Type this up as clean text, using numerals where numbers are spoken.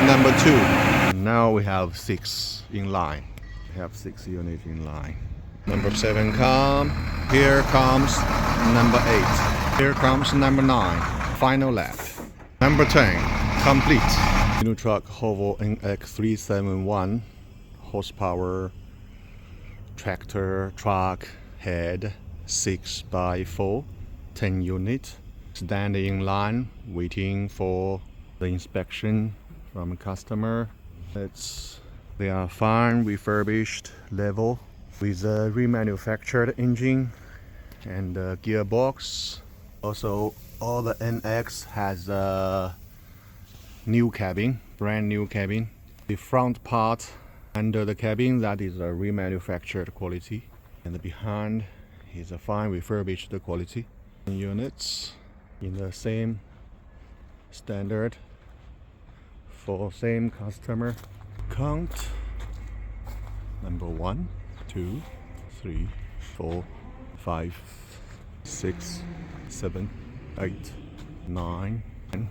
number 2. Now we have 6 in line. We have 6 units in line. Number 7 come. Here comes number 8. Here comes number 9. Final lap. Number 10 complete. New truck Hovo NX371 horsepower tractor truck head 6x4 10 unit. Standing in line waiting for the inspection from a customer. They are fine refurbished level with a remanufactured engine and a gearbox. Also, all the NX has a new cabin, brand new cabin. The front part under the cabin, that is a remanufactured quality, and behind is a fine refurbished quality. Units in the same standard for same customer. Count number 1, 2, 3, 4, 5, 6, 7, 8, 9, 10.